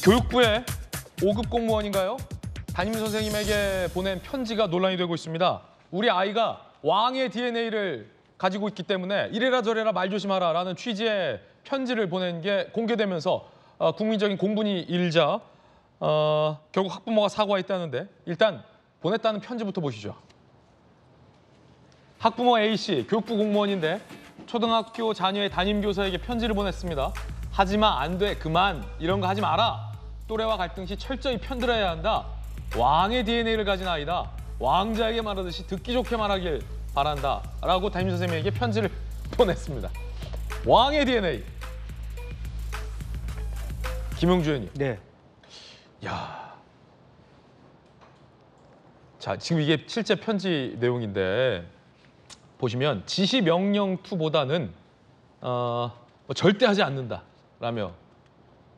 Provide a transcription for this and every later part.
교육부의 5급 공무원인가요? 담임 선생님에게 보낸 편지가 논란이 되고 있습니다. 우리 아이가 왕의 DNA를 가지고 있기 때문에 이래라 저래라 말 조심하라라는 취지의 편지를 보낸 게 공개되면서 국민적인 공분이 일자 결국 학부모가 사과했다는데 일단 보냈다는 편지부터 보시죠. 학부모 A씨, 교육부 공무원인데 초등학교 자녀의 담임교사에게 편지를 보냈습니다. 하지마, 안 돼, 그만, 이런 거 하지 마라. 또래와 갈등 시 철저히 편들어야 한다. 왕의 DNA를 가진 아이다. 왕자에게 말하듯이 듣기 좋게 말하길 바란다. 라고 담임 선생님에게 편지를 보냈습니다. 왕의 DNA. 김용주 의원님. 네. 야. 자, 지금 이게 실제 편지 내용인데 보시면 지시 명령 투보다는 뭐 절대 하지 않는다라며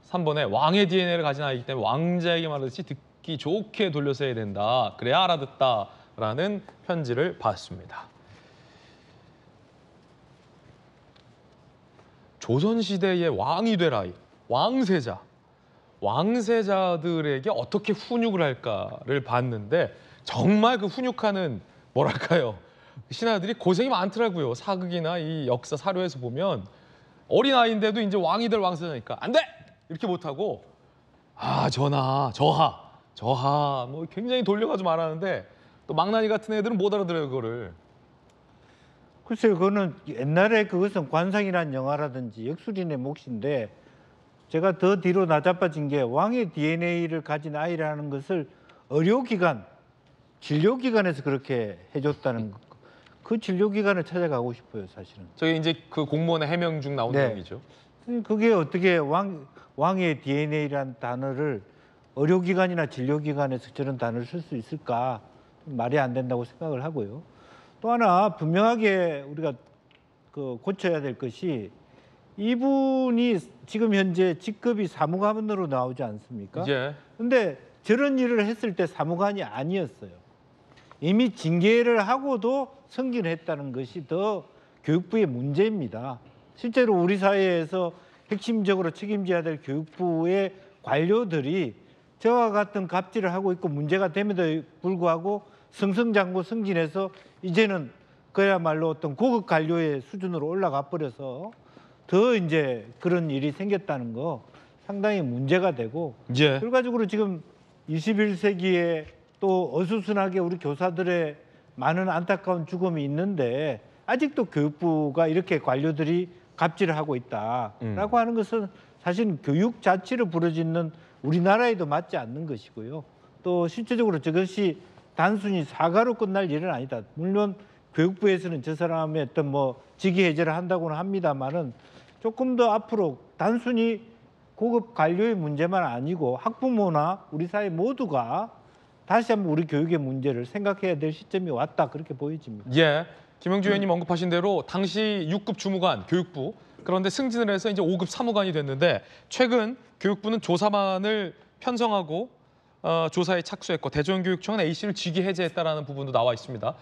3번에 왕의 DNA를 가진 아이기 때문에 왕자에게 말하듯이 듣기 좋게 돌려서 해야 된다. 그래야 알아듣다라는 편지를 받습니다. 조선시대의 왕이 될 아이, 왕세자. 왕세자들에게 어떻게 훈육을 할까를 봤는데 정말 그 훈육하는 뭐랄까요. 신하들이 고생이 많더라고요. 사극이나 이 역사 사료에서 보면 어린아이인데도 이제 왕이 될 왕세자니까 안 돼! 이렇게 못하고 전하, 저하 뭐 굉장히 돌려가지고 말하는데 또 망나니 같은 애들은 못 알아들어요, 그거를. 글쎄요, 그거는 옛날에 그것은 관상이라는 영화라든지 역술인의 몫인데 제가 더 뒤로 나자빠진 게 왕의 DNA를 가진 아이라는 것을 의료기관, 진료기관에서 그렇게 해줬다는 거. 그 진료기관을 찾아가고 싶어요, 사실은. 저게 이제 그 공무원의 해명 중 나온 내용이죠. 그게 어떻게 왕의 DNA라는 단어를 의료기관이나 진료기관에서 저런 단어를 쓸 수 있을까? 말이 안 된다고 생각을 하고요. 또 하나 분명하게 우리가 고쳐야 될 것이 이분이 지금 현재 직급이 사무관으로 나오지 않습니까? 예. 근데 저런 일을 했을 때 사무관이 아니었어요. 이미 징계를 하고도 승진을 했다는 것이 더 교육부의 문제입니다. 실제로 우리 사회에서 핵심적으로 책임져야 될 교육부의 관료들이 저와 같은 갑질을 하고 있고 문제가 됨에도 불구하고 승승장구 승진해서 이제는 그야말로 어떤 고급 관료의 수준으로 올라가 버려서 더 이제 그런 일이 생겼다는 거 상당히 문제가 되고 예. 결과적으로 지금 21세기에 또 어수선하게 우리 교사들의 많은 안타까운 죽음이 있는데 아직도 교육부가 이렇게 관료들이 갑질을 하고 있다라고 하는 것은 사실 교육 자치를 부르짖는 우리나라에도 맞지 않는 것이고요. 또 실질적으로 저것이 단순히 사과로 끝날 일은 아니다. 물론 교육부에서는 저 사람의 어떤 직위 해제를 한다고는 합니다만은 조금 더 앞으로 단순히 고급 관료의 문제만 아니고 학부모나 우리 사회 모두가 다시 한번 우리 교육의 문제를 생각해야 될 시점이 왔다 그렇게 보여집니다. 예, 김영주 의원님 언급하신 대로 당시 6급 주무관 교육부 그런데 승진을 해서 이제 5급 사무관이 됐는데 최근 교육부는 조사만을 편성하고 조사에 착수했고 대전교육청은 A씨를 직위 해제했다라는 부분도 나와 있습니다.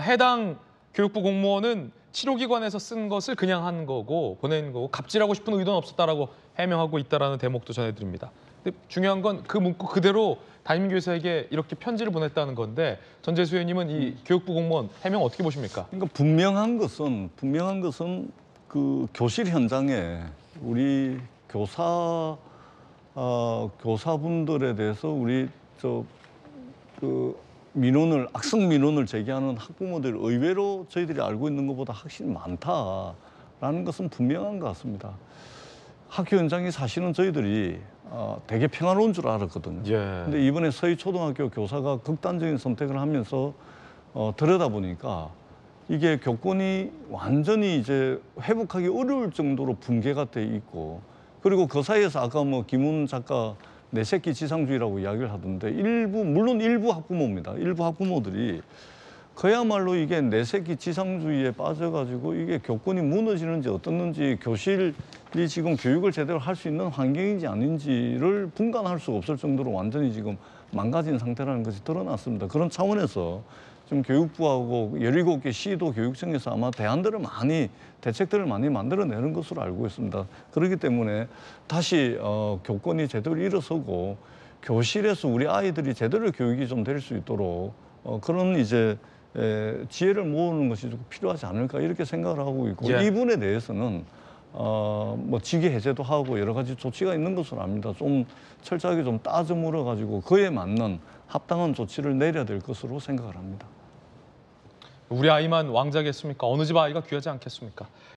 해당 교육부 공무원은 치료기관에서 쓴 것을 그냥 한 거고 보낸 거고 갑질하고 싶은 의도는 없었다라고 해명하고 있다라는 대목도 전해드립니다. 근데 중요한 건 그 문구 그대로 담임교사에게 이렇게 편지를 보냈다는 건데 전재수 의원님은 이 교육부 공무원 해명 어떻게 보십니까? 그러니까 분명한 것은 그 교실 현장에 우리 교사분들에 대해서 우리 악성 민원을 제기하는 학부모들 의외로 저희들이 알고 있는 것보다 훨씬 많다라는 것은 분명한 것 같습니다. 학교 현장이 사실은 저희들이 되게 평화로운 줄 알았거든요. 근데 이번에 서희초등학교 교사가 극단적인 선택을 하면서 들여다보니까 이게 교권이 완전히 이제 회복하기 어려울 정도로 붕괴가 돼 있고 그리고 그 사이에서 아까 김훈 작가 내 새끼 지상주의라고 이야기를 하던데 물론 일부 학부모입니다. 일부 학부모들이 그야말로 이게 내 새끼 지상주의에 빠져가지고 이게 교권이 무너지는지 어떻는지 교실이 지금 교육을 제대로 할 수 있는 환경인지 아닌지를 분간할 수가 없을 정도로 완전히 지금 망가진 상태라는 것이 드러났습니다. 그런 차원에서 지금 교육부하고 17개 시도 교육청에서 아마 대책들을 많이 만들어내는 것으로 알고 있습니다. 그렇기 때문에 다시 교권이 제대로 일어서고 교실에서 우리 아이들이 제대로 교육이 좀 될 수 있도록 그런 이제 지혜를 모으는 것이 좀 필요하지 않을까 이렇게 생각을 하고 있고 예. 이 부분에 대해서는 뭐 직위 해제도 하고 여러 가지 조치가 있는 것으로 압니다. 좀 철저하게 좀 따져 물어 가지고 그에 맞는 합당한 조치를 내려야 될 것으로 생각을 합니다. 우리 아이만 왕자겠습니까? 어느 집 아이가 귀하지 않겠습니까?